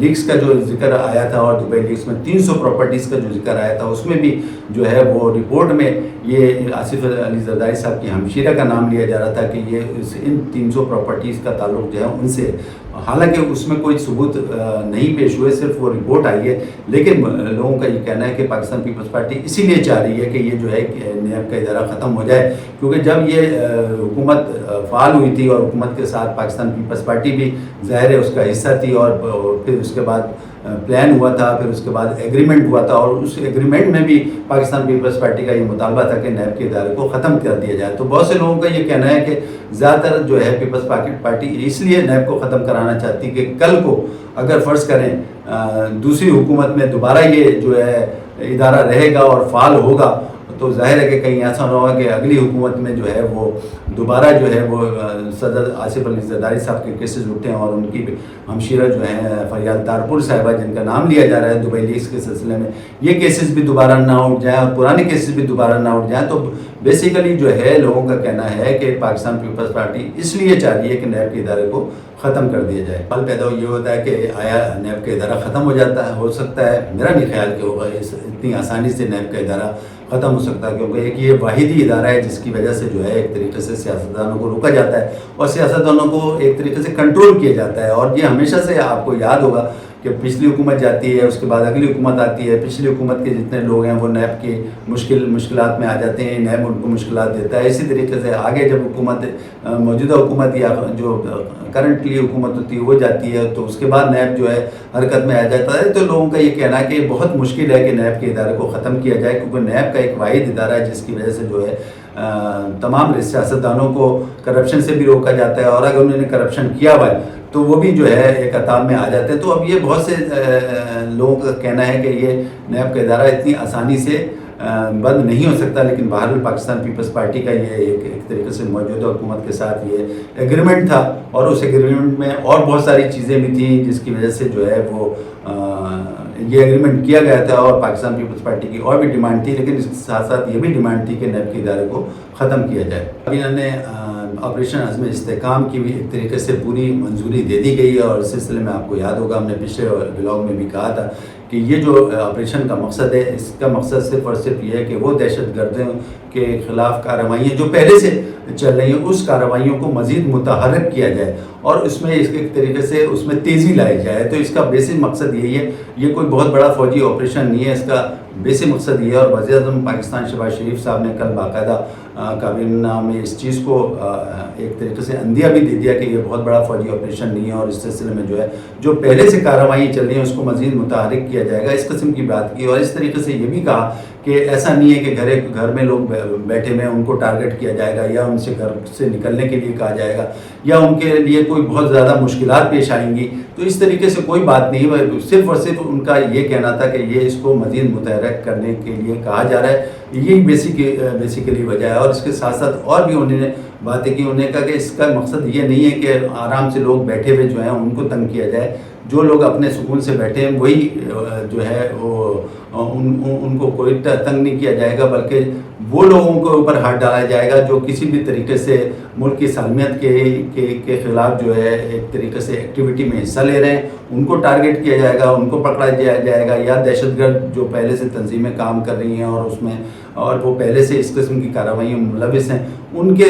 Leaks کا جو ذکر آیا تھا اور دبئی لیکس میں 300 پراپرٹیز کا جو ذکر آیا تھا، اس میں بھی جو ہے وہ رپورٹ میں یہ آصف علی زرداری صاحب کی ہمشیرہ کا نام لیا جا رہا تھا کہ یہ ان 300 پراپرٹیز کا تعلق جو ہے ان سے، حالانکہ اس میں کوئی ثبوت نہیں پیش ہوئے، صرف وہ رپورٹ آئی ہے. لیکن لوگوں کا یہ کہنا ہے کہ پاکستان پیپلز پارٹی اسی لیے چاہ رہی ہے کہ یہ جو ہے نیب کا ادارہ ختم ہو جائے، کیونکہ جب یہ حکومت فعال ہوئی تھی اور حکومت کے ساتھ پاکستان پیپلز پارٹی بھی ظاہر ہے اس کا حصہ تھی، اور پھر اس کے بعد پلان ہوا تھا، پھر اس کے بعد ایگریمنٹ ہوا تھا، اور اس ایگریمنٹ میں بھی پاکستان پیپلز پارٹی کا یہ مطالبہ تھا کہ نیب کے ادارے کو ختم کر دیا جائے. تو بہت سے لوگوں کا یہ کہنا ہے کہ زیادہ تر جو ہے پیپلز پارٹی اس لیے نیب کو ختم کرانا چاہتی کہ کل کو اگر فرض کریں دوسری حکومت میں دوبارہ یہ جو ہے ادارہ رہے گا اور فعال ہوگا، تو ظاہر ہے کہ کہیں ایسا نہ ہوگا کہ اگلی حکومت میں جو ہے وہ دوبارہ جو ہے وہ صدر آصف علی زرداری صاحب کے کیسز اٹھیں، اور ان کی ہمشیرہ جو ہیں فریال تارپور صاحبہ جن کا نام لیا جا رہا ہے دبئی لیکس کے سلسلے میں، یہ کیسز بھی دوبارہ نہ اٹھ جائیں اور پرانے کیسز بھی دوبارہ نہ اٹھ جائیں. تو بیسیکلی جو ہے لوگوں کا کہنا ہے کہ پاکستان پیپلز پارٹی اس لیے چاہ رہی ہے کہ نیب کے ادارے کو ختم کر دیا جائے. سوال پیدا یہ ہوتا ہے کہ آیا نیب کا ادارہ ختم ہو جاتا ہے؟ ہو سکتا ہے، میرا نہیں خیال کہ ہوگا اتنی آسانی سے نیب کا ادارہ ختم ہو سکتا ہے، کیونکہ ایک یہ واحدی ادارہ ہے جس کی وجہ سے جو ہے ایک طریقے سے سیاستدانوں کو روکا جاتا ہے اور سیاستدانوں کو ایک طریقے سے کنٹرول کیا جاتا ہے. اور یہ ہمیشہ سے آپ کو یاد ہوگا کہ پچھلی حکومت جاتی ہے، اس کے بعد اگلی حکومت آتی ہے، پچھلی حکومت کے جتنے لوگ ہیں وہ نیب کی مشکلات میں آ جاتے ہیں، نیب ان کو مشکلات دیتا ہے. اسی طریقے سے آگے جب حکومت موجودہ حکومت یا جو کرنٹلی حکومت ہوتی ہے وہ جاتی ہے، تو اس کے بعد نیب جو ہے حرکت میں آ جاتا ہے. تو لوگوں کا یہ کہنا ہے کہ بہت مشکل ہے کہ نیب کے ادارے کو ختم کیا جائے، کیونکہ نیب کا ایک واحد ادارہ ہے جس کی وجہ سے جو ہے تمام سیاستدانوں کو کرپشن سے بھی روکا جاتا ہے، اور اگر انہوں نے کرپشن کیا ہوا ہے تو وہ بھی جو ہے ایک عطاب میں آ جاتے ہیں. تو اب یہ بہت سے لوگوں کا کہنا ہے کہ یہ نیب کا ادارہ اتنی آسانی سے بند نہیں ہو سکتا. لیکن بہرحال پاکستان پیپلز پارٹی کا یہ ایک طریقے سے موجودہ حکومت کے ساتھ یہ ایگریمنٹ تھا، اور اس ایگریمنٹ میں اور بہت ساری چیزیں بھی تھیں جس کی وجہ سے جو ہے وہ یہ ایگریمنٹ کیا گیا تھا، اور پاکستان پیپلز پارٹی کی اور بھی ڈیمانڈ تھی، لیکن اس کے ساتھ ساتھ یہ بھی ڈیمانڈ تھی کہ نیب کے ادارے کو ختم کیا جائے. ابھی انہوں نے آپریشن عزم استحکام کی بھی ایک طریقے سے پوری منظوری دے دی گئی ہے، اور اس سلسلے میں آپ کو یاد ہوگا ہم نے پچھلے بلاگ میں بھی کہا تھا کہ یہ جو آپریشن کا مقصد ہے، اس کا مقصد صرف اور صرف یہ ہے کہ وہ دہشت گردوں کے خلاف کارروائیاں جو پہلے سے چل رہی ہیں اس کارروائیوں کو مزید متحرک کیا جائے، اور اس میں اس کے ایک طریقے سے اس میں تیزی لائی جائے. تو اس کا بیسک مقصد یہی ہے، یہ کوئی بہت بڑا فوجی آپریشن نہیں ہے، اس کا بیسک مقصد یہ ہے. اور وزیر اعظم پاکستان شہباز شریف صاحب نے کل باقاعدہ کابینہ میں اس چیز کو ایک طریقے سے اندیا بھی دے دیا کہ یہ بہت بڑا فوجی آپریشن نہیں ہے، اور اس سلسلے میں جو ہے جو پہلے سے کارروائیاں چل رہی ہیں اس کو مزید متحرک کیا جائے گا، اس قسم کی بات کی. اور اس طریقے سے یہ بھی کہا کہ ایسا نہیں ہے کہ گھر میں لوگ بیٹھے ہوئے ہیں ان کو ٹارگٹ کیا جائے گا، یا ان سے گھر سے نکلنے کے لیے کہا جائے گا، یا ان کے لیے کوئی بہت زیادہ مشکلات پیش آئیں گی. تو اس طریقے سے کوئی بات نہیں، صرف اور صرف ان کا یہ کہنا تھا کہ یہ اس کو مزید متحرک کرنے کے لیے کہا جا رہا ہے. یہی بیسیکلی وجہ ہے. اور اس کے ساتھ ساتھ اور بھی انہوں نے باتیں کی، انہوں نے کہا کہ اس کا مقصد یہ نہیں ہے کہ آرام سے لوگ بیٹھے ہوئے جو ہیں ان کو تنگ کیا جائے. جو لوگ اپنے سکون سے بیٹھے ہیں وہی جو ہے وہ ان کو کوئی تنگ نہیں کیا جائے گا، بلکہ وہ لوگوں کے اوپر ہاتھ ڈالا جائے گا جو کسی بھی طریقے سے ملک کی سالمیت کے خلاف جو ہے ایک طریقے سے ایکٹیویٹی میں حصہ لے رہے ہیں ان کو ٹارگٹ کیا جائے گا، ان کو پکڑا جائے گا. یا دہشت گرد جو پہلے سے تنظیمیں کام کر رہی ہیں اور وہ پہلے سے اس قسم کی کارروائیوں میں ملوث ہیں، ان کے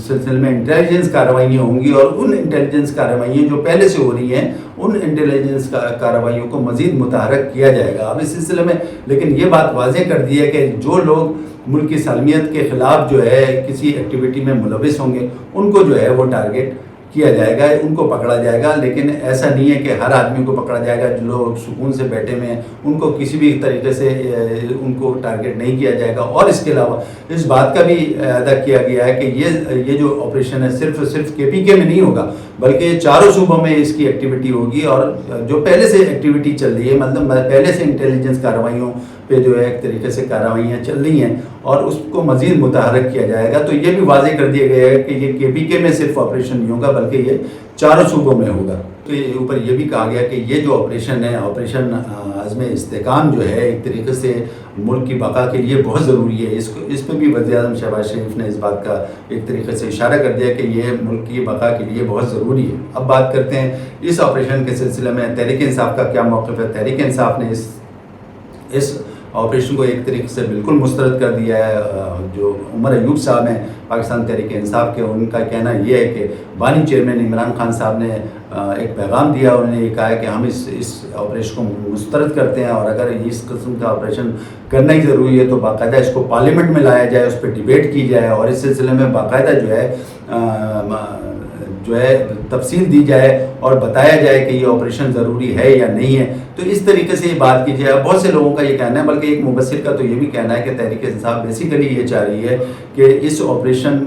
سلسلے میں انٹیلیجنس کارروائیاں ہوں گی، اور ان انٹیلیجنس کارروائیاں جو پہلے سے ہو رہی ہیں ان انٹیلیجنس کارروائیوں کو مزید متحرک کیا جائے گا. اب اس سلسلے میں لیکن یہ بات واضح کر دی ہے کہ جو لوگ ملک کی سالمیت کے خلاف جو ہے کسی ایکٹیویٹی میں ملوث ہوں گے ان کو جو ہے وہ ٹارگٹ کیا جائے گا، ان کو پکڑا جائے گا. لیکن ایسا نہیں ہے کہ ہر آدمی کو پکڑا جائے گا. جو لوگ سکون سے بیٹھے ہوئے ہیں ان کو کسی بھی طریقے سے ان کو ٹارگٹ نہیں کیا جائے گا. اور اس کے علاوہ اس بات کا بھی ادا کیا گیا ہے کہ یہ جو آپریشن ہے صرف KPK میں نہیں ہوگا بلکہ چاروں صوبوں میں اس کی ایکٹیویٹی ہوگی. اور جو پہلے سے ایکٹیویٹی چل رہی ہے، مطلب پہلے سے انٹیلیجنس کارروائیوں پہ جو ہے ایک طریقے سے کارروائیاں چل رہی ہیں اور اس کو مزید متحرک کیا جائے گا. تو یہ بھی واضح کر دیا گیا ہے کہ یہ KPK میں صرف آپریشن نہیں ہوگا بلکہ یہ چاروں صوبوں میں ہوگا. کے اوپر یہ بھی کہا گیا کہ یہ جو آپریشن ہے، آپریشن عزم استحکام جو ہے، ایک طریقے سے ملک کی بقا کے لیے بہت ضروری ہے۔ اس پہ بھی وزیر اعظم شہباز شریف نے اس بات کا ایک طریقے سے اشارہ کر دیا کہ یہ ملک کی بقا کے لیے بہت ضروری ہے۔ اب بات کرتے ہیں اس آپریشن کے سلسلے میں تحریک انصاف کا کیا موقف ہے۔ تحریک انصاف نے اس آپریشن کو ایک طریقے سے بالکل مسترد کر دیا ہے۔ جو عمر ایوب صاحب ہیں پاکستان تحریک انصاف کے، ان کا کہنا یہ ہے کہ بانی چیئرمین عمران خان صاحب نے ایک پیغام دیا، انہوں نے یہ کہا ہے کہ ہم اس آپریشن کو مسترد کرتے ہیں، اور اگر اس قسم کا آپریشن کرنا ہی ضروری ہے تو باقاعدہ اس کو پارلیمنٹ میں لایا جائے، اس پہ ڈیبیٹ کی جائے، اور اس سلسلے میں باقاعدہ جو ہے تفصیل دی جائے اور بتایا جائے کہ یہ آپریشن ضروری ہے یا نہیں ہے۔ تو اس طریقے سے یہ بات کی جائے۔ بہت سے لوگوں کا یہ کہنا ہے، بلکہ ایک مبصر کا تو یہ بھی کہنا ہے کہ تحریک انصاف بیسیکلی یہ چاہ رہی ہے کہ اس آپریشن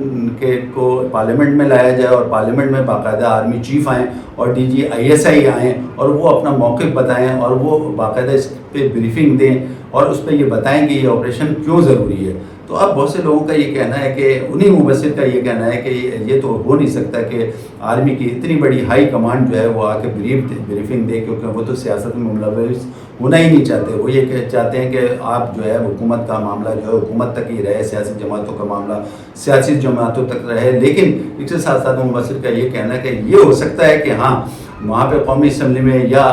کو پارلیمنٹ میں لایا جائے، اور پارلیمنٹ میں باقاعدہ آرمی چیف آئیں اور DGISI آئیں اور وہ اپنا موقف بتائیں، اور وہ باقاعدہ اس پہ بریفنگ دیں اور اس پہ یہ بتائیں کہ یہ آپریشن کیوں ضروری ہے۔ تو اب بہت سے لوگوں کا یہ کہنا ہے کہ انہی مبصر کا یہ کہنا ہے کہ یہ تو ہو نہیں سکتا کہ آرمی کی اتنی بڑی ہائی کمانڈ جو ہے وہ آ کے بریفنگ دے، کیونکہ وہ تو سیاست میں ملوث ہونا ہی نہیں چاہتے۔ وہ یہ چاہتے ہیں کہ آپ جو ہے حکومت کا معاملہ جو ہے حکومت تک ہی رہے، سیاسی جماعتوں کا معاملہ سیاسی جماعتوں تک رہے۔ لیکن اس کے ساتھ ساتھ مبصر کا یہ کہنا ہے کہ یہ ہو سکتا ہے کہ ہاں وہاں پہ قومی اسمبلی میں یا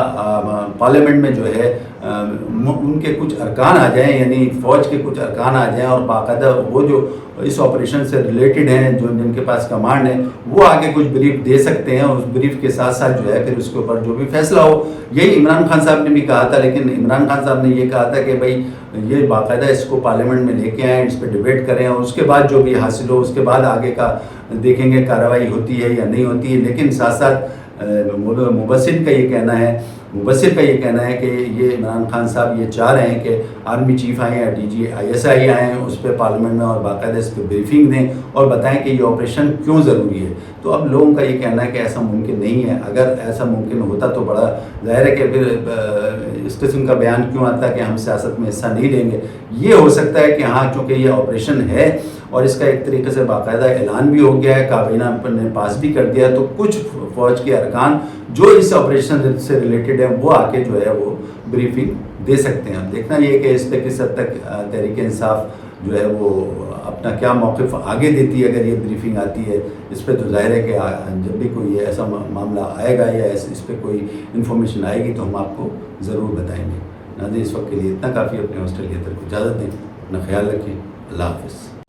پارلیمنٹ میں جو ہے ان کے کچھ ارکان آ جائیں، یعنی فوج کے کچھ ارکان آ جائیں، اور باقاعدہ وہ جو اس آپریشن سے ریلیٹڈ ہیں، جن کے پاس کمانڈ ہے، وہ آگے کچھ بریف دے سکتے ہیں، اور اس بریف کے ساتھ ساتھ جو ہے پھر اس کے اوپر جو بھی فیصلہ ہو۔ یہی عمران خان صاحب نے بھی کہا تھا، لیکن عمران خان صاحب نے یہ کہا تھا کہ بھائی یہ باقاعدہ اس کو پارلیمنٹ میں لے کے آئیں، اس پہ ڈیبیٹ کریں، اور اس کے بعد جو بھی حاصل ہو اس کے بعد آگے کا دیکھیں گے کارروائی ہوتی ہے یا نہیں ہوتی ہے۔ لیکن ساتھ ساتھ مبصر کا یہ کہنا ہے کہ یہ عمران خان صاحب یہ چاہ رہے ہیں کہ آرمی چیف آئیں یا DGISI آئیں اس پہ پارلیمنٹ میں، اور باقاعدہ اس پہ بریفنگ دیں اور بتائیں کہ یہ آپریشن کیوں ضروری ہے۔ تو اب لوگوں کا یہ کہنا ہے کہ ایسا ممکن نہیں ہے۔ اگر ایسا ممکن ہوتا تو بڑا ظاہر ہے کہ پھر اس قسم کا بیان کیوں آتا کہ ہم سیاست میں حصہ نہیں لیں گے۔ یہ ہو سکتا ہے کہ ہاں چونکہ یہ آپریشن ہے اور اس کا ایک طریقے سے باقاعدہ اعلان بھی ہو گیا ہے، کابینہ نے پاس بھی کر دیا، تو کچھ فوج کے ارکان جو اس آپریشن سے ریلیٹڈ ہیں وہ آ کے جو ہے وہ بریفنگ دے سکتے ہیں۔ دیکھنا یہ کہ اس پہ کس حد تک تحریک انصاف جو ہے وہ اپنا کیا موقف آگے دیتی ہے اگر یہ بریفنگ آتی ہے۔ اس پہ تو ظاہر ہے کہ جب بھی کوئی ایسا معاملہ آئے گا یا اس پہ کوئی انفارمیشن آئے گی تو ہم آپ کو ضرور بتائیں گے۔ ناظرین اس وقت کے لیے اتنا کافی، اپنے ہاسٹل کی طرف اجازت دیں، اپنا خیال رکھیں، اللہ حافظ۔